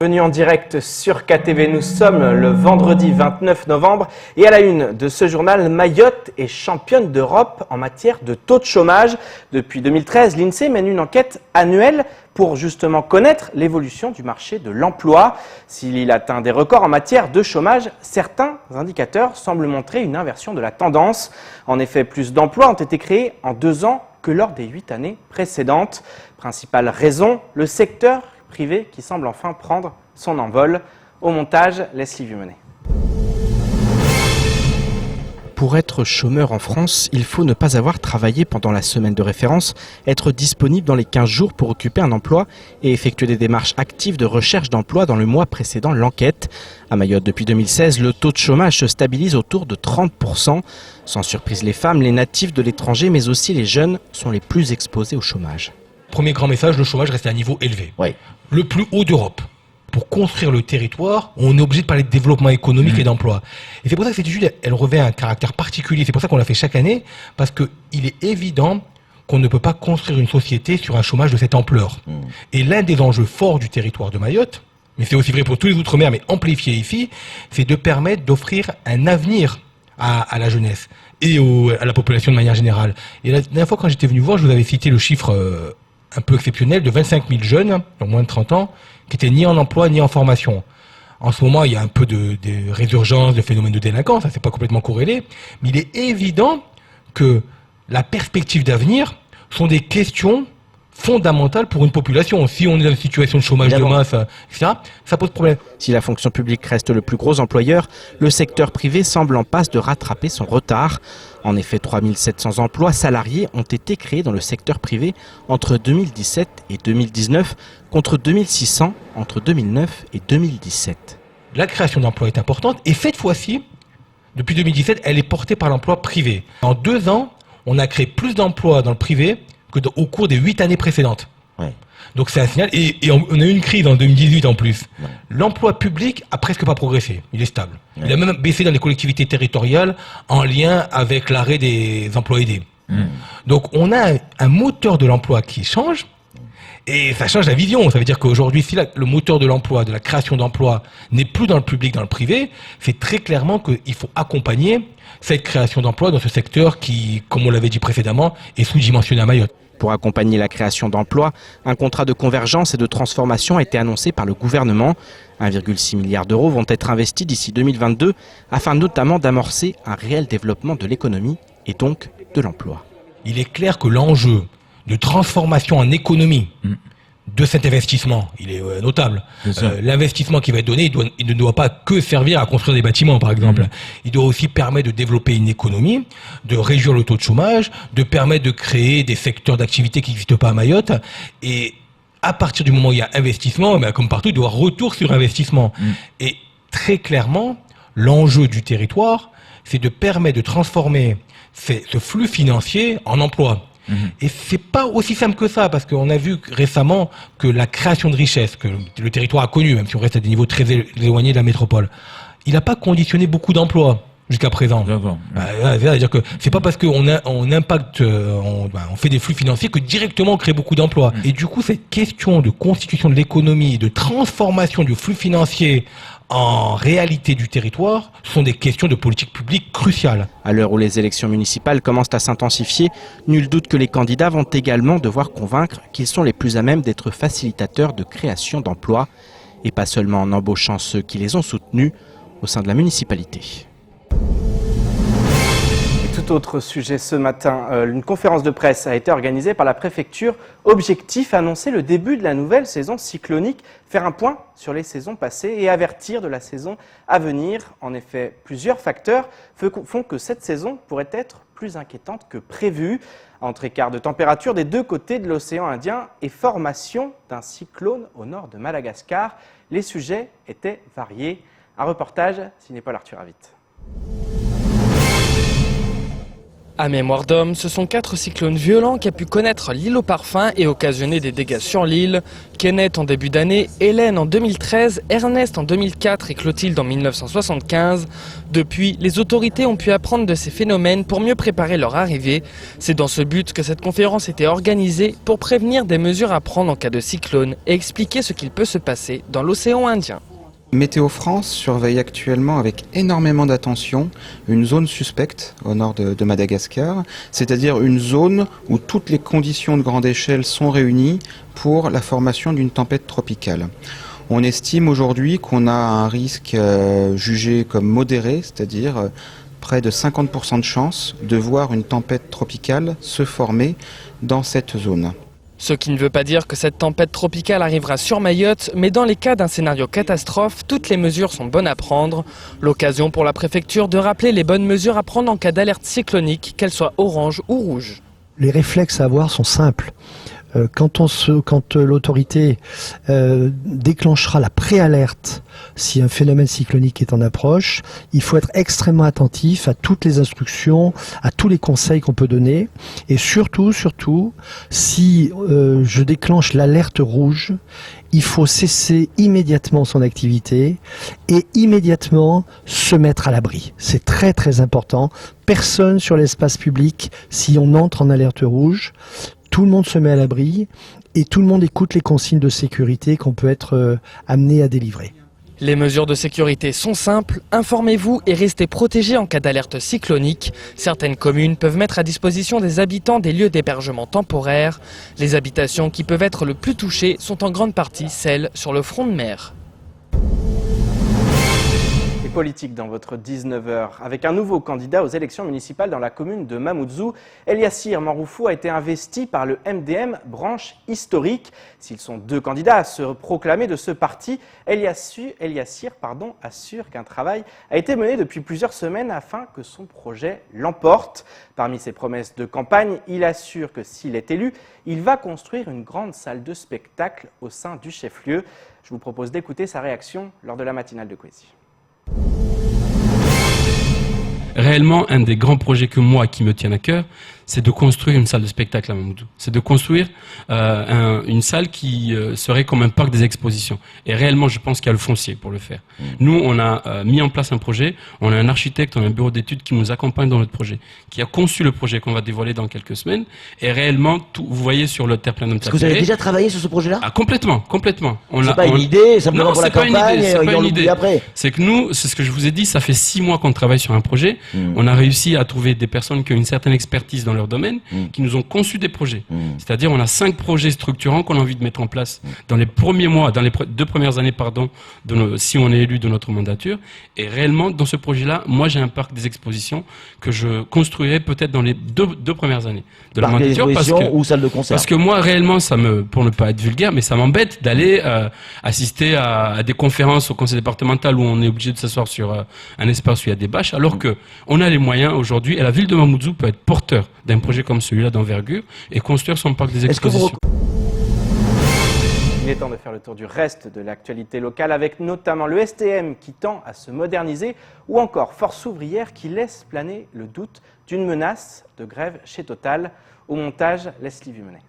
Venu en direct sur KTV, nous sommes le vendredi 29 novembre et à la une de ce journal, Mayotte est championne d'Europe en matière de taux de chômage. Depuis 2013, l'INSEE mène une enquête annuelle pour justement connaître l'évolution du marché de l'emploi. S'il atteint des records en matière de chômage, certains indicateurs semblent montrer une inversion de la tendance. En effet, plus d'emplois ont été créés en 2 ans que lors des 8 années précédentes. Principale raison, le secteur privé qui semble enfin prendre son envol. Au montage, Leslie Vumenet. Pour être chômeur en France, il faut ne pas avoir travaillé pendant la semaine de référence, être disponible dans les 15 jours pour occuper un emploi et effectuer des démarches actives de recherche d'emploi dans le mois précédant l'enquête. À Mayotte, depuis 2016, le taux de chômage se stabilise autour de 30%. Sans surprise, les femmes, les natifs de l'étranger, mais aussi les jeunes sont les plus exposés au chômage. Premier grand message, le chômage reste à un niveau élevé. Oui. Le plus haut d'Europe. Pour construire le territoire, on est obligé de parler de développement économique et d'emploi. Et c'est pour ça que cette étude, elle revêt un caractère particulier. C'est pour ça qu'on la fait chaque année, parce qu'il est évident qu'on ne peut pas construire une société sur un chômage de cette ampleur. Et l'un des enjeux forts du territoire de Mayotte, mais c'est aussi vrai pour tous les Outre-mer, mais amplifié ici, c'est de permettre d'offrir un avenir à la jeunesse et à la population de manière générale. Et la dernière fois, quand j'étais venu voir, je vous avais cité le chiffre un peu exceptionnel de 25 000 jeunes, donc moins de 30 ans, qui étaient ni en emploi ni en formation. En ce moment, il y a un peu de résurgence de phénomènes de délinquance, ça c'est pas complètement corrélé, mais il est évident que la perspective d'avenir sont des questions fondamentales pour une population. Si on est dans une situation de chômage de masse, etc., ça pose problème. Si la fonction publique reste le plus gros employeur, le secteur privé semble en passe de rattraper son retard. En effet, 3 700 emplois salariés ont été créés dans le secteur privé entre 2017 et 2019, contre 2600 entre 2009 et 2017. La création d'emplois est importante et cette fois-ci, depuis 2017, elle est portée par l'emploi privé. En 2 ans, on a créé plus d'emplois dans le privé au cours des 8 années précédentes. Ouais. Donc c'est un signal. Et on a eu une crise en 2018 en plus. Ouais. L'emploi public a presque pas progressé. Il est stable. Ouais. Il a même baissé dans les collectivités territoriales en lien avec l'arrêt des emplois aidés. Donc on a un moteur de l'emploi qui change. Et ça change la vision. Ça veut dire qu'aujourd'hui, si le moteur de l'emploi, de la création d'emplois n'est plus dans le public, dans le privé, c'est très clairement qu'il faut accompagner cette création d'emplois dans ce secteur qui, comme on l'avait dit précédemment, est sous-dimensionné à Mayotte. Pour accompagner la création d'emplois, un contrat de convergence et de transformation a été annoncé par le gouvernement. 1,6 milliard d'euros vont être investis d'ici 2022 afin notamment d'amorcer un réel développement de l'économie et donc de l'emploi. Il est clair que l'enjeu de transformation en économie de cet investissement, il est notable. L'investissement qui va être donné, il ne doit pas que servir à construire des bâtiments, par exemple. Il doit aussi permettre de développer une économie, de réduire le taux de chômage, de permettre de créer des secteurs d'activité qui n'existent pas à Mayotte. Et à partir du moment où il y a investissement, comme partout, il doit y avoir retour sur investissement. Et très clairement, l'enjeu du territoire, c'est de permettre de transformer ce flux financier en emploi. Et c'est pas aussi simple que ça, parce qu'on a vu récemment que la création de richesse, que le territoire a connu, même si on reste à des niveaux très éloignés de la métropole, il n'a pas conditionné beaucoup d'emplois jusqu'à présent. C'est-à-dire que c'est pas parce qu'on impacte, on fait des flux financiers que directement on crée beaucoup d'emplois. Et du coup, cette question de constitution de l'économie, de transformation du flux financier en réalité du territoire, sont des questions de politique publique cruciales. À l'heure où les élections municipales commencent à s'intensifier, nul doute que les candidats vont également devoir convaincre qu'ils sont les plus à même d'être facilitateurs de création d'emplois, et pas seulement en embauchant ceux qui les ont soutenus au sein de la municipalité. Tout autre sujet ce matin, une conférence de presse a été organisée par la préfecture. Objectif, annoncer le début de la nouvelle saison cyclonique, faire un point sur les saisons passées et avertir de la saison à venir. En effet, plusieurs facteurs font que cette saison pourrait être plus inquiétante que prévu. Entre écart de température des 2 côtés de l'océan Indien et formation d'un cyclone au nord de Madagascar, les sujets étaient variés. Un reportage signé Paul Arthur Avit. À mémoire d'homme, ce sont 4 cyclones violents qu'a pu connaître l'île au parfum et occasionner des dégâts sur l'île. Kenneth en début d'année, Hélène en 2013, Ernest en 2004 et Clotilde en 1975. Depuis, les autorités ont pu apprendre de ces phénomènes pour mieux préparer leur arrivée. C'est dans ce but que cette conférence était organisée pour prévenir des mesures à prendre en cas de cyclone et expliquer ce qu'il peut se passer dans l'océan Indien. Météo France surveille actuellement avec énormément d'attention une zone suspecte au nord de Madagascar, c'est-à-dire une zone où toutes les conditions de grande échelle sont réunies pour la formation d'une tempête tropicale. On estime aujourd'hui qu'on a un risque jugé comme modéré, c'est-à-dire près de 50% de chances de voir une tempête tropicale se former dans cette zone. Ce qui ne veut pas dire que cette tempête tropicale arrivera sur Mayotte, mais dans les cas d'un scénario catastrophe, toutes les mesures sont bonnes à prendre. L'occasion pour la préfecture de rappeler les bonnes mesures à prendre en cas d'alerte cyclonique, qu'elle soit orange ou rouge. Les réflexes à avoir sont simples. Quand l'autorité déclenchera la préalerte si un phénomène cyclonique est en approche, il faut être extrêmement attentif à toutes les instructions, à tous les conseils qu'on peut donner. Et surtout, si je déclenche l'alerte rouge, il faut cesser immédiatement son activité et immédiatement se mettre à l'abri. C'est très très important. Personne sur l'espace public, si on entre en alerte rouge, tout le monde se met à l'abri et tout le monde écoute les consignes de sécurité qu'on peut être amené à délivrer. Les mesures de sécurité sont simples, informez-vous et restez protégés en cas d'alerte cyclonique. Certaines communes peuvent mettre à disposition des habitants des lieux d'hébergement temporaires. Les habitations qui peuvent être le plus touchées sont en grande partie celles sur le front de mer. Politique dans votre 19h. Avec un nouveau candidat aux élections municipales dans la commune de Mamoudzou, Eliassir Manroufou a été investi par le MDM, branche historique. S'ils sont 2 candidats à se proclamer de ce parti, Eliassir assure qu'un travail a été mené depuis plusieurs semaines afin que son projet l'emporte. Parmi ses promesses de campagne, il assure que s'il est élu, il va construire une grande salle de spectacle au sein du chef-lieu. Je vous propose d'écouter sa réaction lors de la matinale de Kwesi. Réellement, un des grands projets qui me tiennent à cœur, c'est de construire une salle de spectacle à Mamoudzou. C'est de construire une salle qui serait comme un parc des expositions. Et réellement, je pense qu'il y a le foncier pour le faire. Nous, on a mis en place un projet, on a un architecte, on a un bureau d'études qui nous accompagne dans notre projet, qui a conçu le projet qu'on va dévoiler dans quelques semaines. Et réellement, vous voyez sur le terre-plein de Est-ce que vous avez déjà travaillé sur ce projet-là ? Complètement. C'est pas une idée, simplement pour la campagne, c'est pas une idée. Après. C'est que nous, c'est ce que je vous ai dit, ça fait 6 mois qu'on travaille sur un projet. On a réussi à trouver des personnes qui ont une certaine expertise dans leur domaine, qui nous ont conçu des projets. C'est-à-dire, on a 5 projets structurants qu'on a envie de mettre en place dans les premiers mois, dans les 2 premières années, si on est élu de notre mandature. Et réellement, dans ce projet-là, moi, j'ai un parc des expositions que je construirai peut-être dans les 2 premières années de la mandature. Ou salle de concert. Parce que moi, réellement, pour ne pas être vulgaire, mais ça m'embête d'aller assister à des conférences au conseil départemental où on est obligé de s'asseoir sur un espace où il y a des bâches, alors que on a les moyens aujourd'hui, et la ville de Mamoudzou peut être porteur d'un projet comme celui-là d'envergure et construire son parc des expositions. Il est temps de faire le tour du reste de l'actualité locale avec notamment le STM qui tend à se moderniser ou encore Force ouvrière qui laisse planer le doute d'une menace de grève chez Total. Au montage, Leslie Vumenet.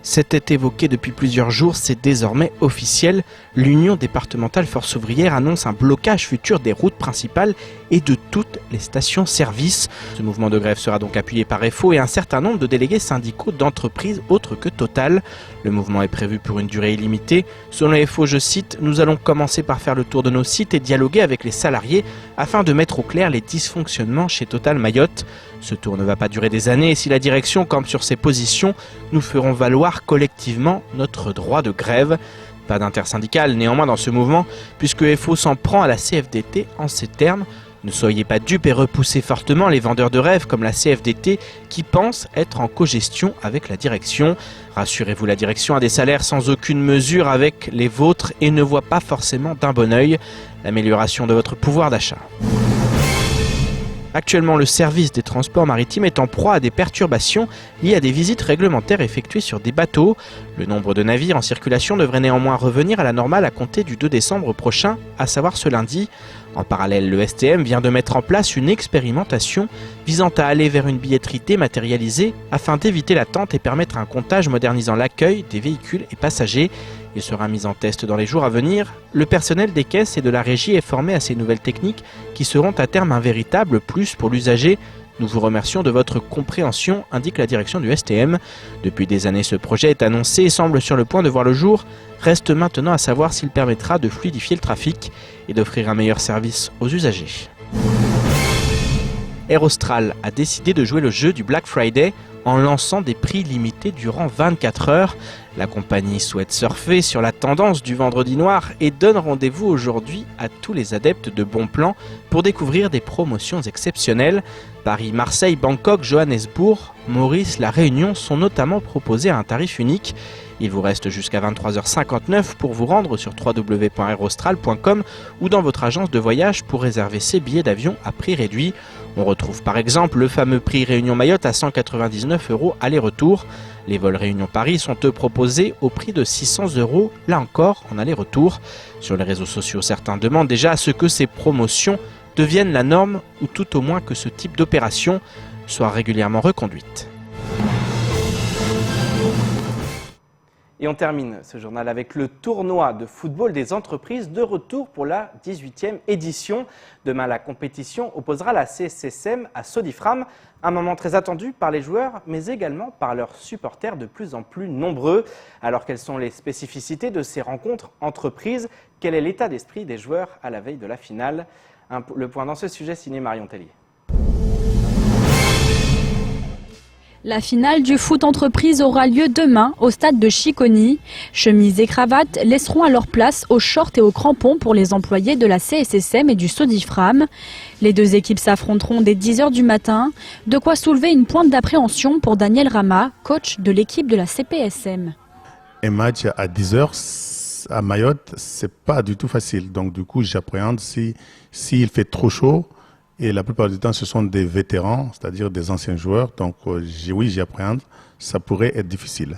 C'était évoqué depuis plusieurs jours, c'est désormais officiel. L'Union départementale Force ouvrière annonce un blocage futur des routes principales et de toutes les stations-service. Ce mouvement de grève sera donc appuyé par FO et un certain nombre de délégués syndicaux d'entreprises autres que Total. Le mouvement est prévu pour une durée illimitée. Selon FO, je cite, « Nous allons commencer par faire le tour de nos sites et dialoguer avec les salariés afin de mettre au clair les dysfonctionnements chez Total Mayotte. Ce tour ne va pas durer des années et si la direction campe sur ses positions, nous ferons valoir collectivement notre droit de grève. » Pas d'intersyndicale néanmoins dans ce mouvement, puisque FO s'en prend à la CFDT en ces termes. Ne soyez pas dupes et repoussez fortement les vendeurs de rêves comme la CFDT qui pensent être en cogestion avec la direction. Rassurez-vous, la direction a des salaires sans aucune mesure avec les vôtres et ne voit pas forcément d'un bon œil l'amélioration de votre pouvoir d'achat. Actuellement, le service des transports maritimes est en proie à des perturbations liées à des visites réglementaires effectuées sur des bateaux. Le nombre de navires en circulation devrait néanmoins revenir à la normale à compter du 2 décembre prochain, à savoir ce lundi. En parallèle, le STM vient de mettre en place une expérimentation visant à aller vers une billetterie dématérialisée afin d'éviter l'attente et permettre un comptage modernisant l'accueil des véhicules et passagers. Il sera mis en test dans les jours à venir. Le personnel des caisses et de la régie est formé à ces nouvelles techniques qui seront à terme un véritable plus pour l'usager. Nous vous remercions de votre compréhension, indique la direction du STM. Depuis des années, ce projet est annoncé et semble sur le point de voir le jour. Reste maintenant à savoir s'il permettra de fluidifier le trafic et d'offrir un meilleur service aux usagers. Air Austral a décidé de jouer le jeu du Black Friday en lançant des prix limités durant 24 heures. La compagnie souhaite surfer sur la tendance du vendredi noir et donne rendez-vous aujourd'hui à tous les adeptes de bons plans pour découvrir des promotions exceptionnelles. Paris, Marseille, Bangkok, Johannesburg, Maurice, La Réunion sont notamment proposés à un tarif unique. Il vous reste jusqu'à 23h59 pour vous rendre sur www.airaustral.com ou dans votre agence de voyage pour réserver ces billets d'avion à prix réduit. On retrouve par exemple le fameux prix Réunion Mayotte à 199 € aller-retour. Les vols Réunion-Paris sont eux proposés au prix de 600 €, là encore en aller-retour. Sur les réseaux sociaux, certains demandent déjà à ce que ces promotions deviennent la norme ou tout au moins que ce type d'opération soit régulièrement reconduite. Et on termine ce journal avec le tournoi de football des entreprises de retour pour la 18e édition. Demain, la compétition opposera la CSSM à Sodifram, un moment très attendu par les joueurs, mais également par leurs supporters de plus en plus nombreux. Alors, quelles sont les spécificités de ces rencontres entreprises? Quel est l'état d'esprit des joueurs à la veille de la finale? Le point dans ce sujet signé Marion Tellier. La finale du foot entreprise aura lieu demain au stade de Chicony. Chemises et cravates laisseront alors place aux shorts et aux crampons pour les employés de la CSSM et du Sodifram. Les deux équipes s'affronteront dès 10h du matin. De quoi soulever une pointe d'appréhension pour Daniel Rama, coach de l'équipe de la CPSM. Un match à 10h à Mayotte, c'est pas du tout facile. Donc du coup, j'appréhende s'il fait trop chaud. Et la plupart du temps, ce sont des vétérans, c'est-à-dire des anciens joueurs. Donc oui, j'appréhende. Ça pourrait être difficile.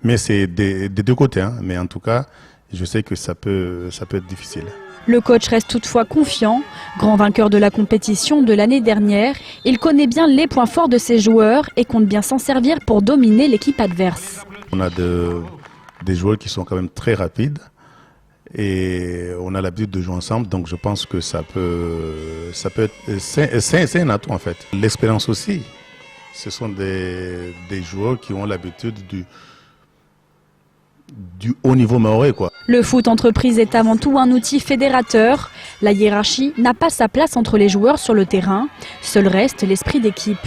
Mais c'est des deux côtés. Hein. Mais en tout cas, je sais que ça peut être difficile. Le coach reste toutefois confiant. Grand vainqueur de la compétition de l'année dernière, il connaît bien les points forts de ses joueurs et compte bien s'en servir pour dominer l'équipe adverse. On a des joueurs qui sont quand même très rapides. Et on a l'habitude de jouer ensemble, donc je pense que ça peut être, c'est un atout en fait. L'expérience aussi, ce sont des joueurs qui ont l'habitude du haut niveau mahorais, quoi. Le foot entreprise est avant tout un outil fédérateur. La hiérarchie n'a pas sa place entre les joueurs sur le terrain. Seul reste l'esprit d'équipe.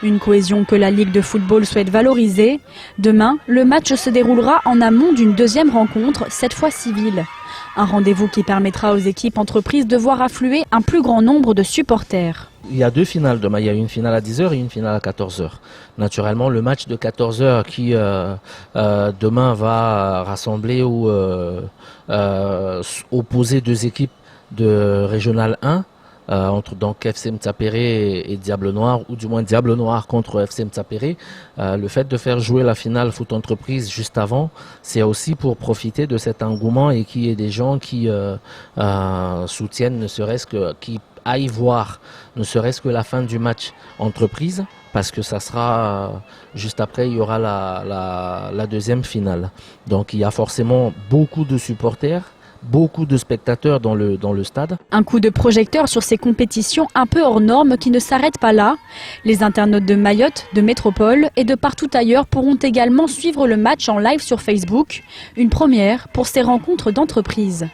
Une cohésion que la Ligue de football souhaite valoriser. Demain, le match se déroulera en amont d'une deuxième rencontre, cette fois civile. Un rendez-vous qui permettra aux équipes entreprises de voir affluer un plus grand nombre de supporters. Il y a deux finales demain, il y a une finale à 10h et une finale à 14h. Naturellement, le match de 14h qui demain va rassembler ou opposer deux équipes de Régional 1, entre donc FC Mtsapéré et Diable Noir, ou du moins Diable Noir contre FC Mtsapéré. Le fait de faire jouer la finale foot entreprise juste avant, c'est aussi pour profiter de cet engouement et qu'il y ait des gens qui soutiennent, ne serait-ce que qui aillent voir, ne serait-ce que la fin du match entreprise, parce que ça sera juste après, il y aura la deuxième finale. Donc il y a forcément beaucoup de supporters, beaucoup de spectateurs dans le stade. Un coup de projecteur sur ces compétitions un peu hors normes qui ne s'arrêtent pas là. Les internautes de Mayotte, de Métropole et de partout ailleurs pourront également suivre le match en live sur Facebook. Une première pour ces rencontres d'entreprise.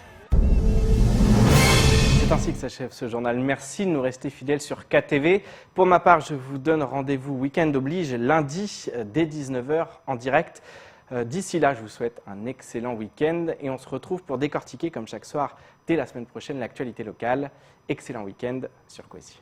C'est ainsi que s'achève ce journal. Merci de nous rester fidèles sur KTV. Pour ma part, je vous donne rendez-vous week-end oblige lundi dès 19h en direct. D'ici là, je vous souhaite un excellent week-end et on se retrouve pour décortiquer comme chaque soir dès la semaine prochaine l'actualité locale. Excellent week-end sur Coésie.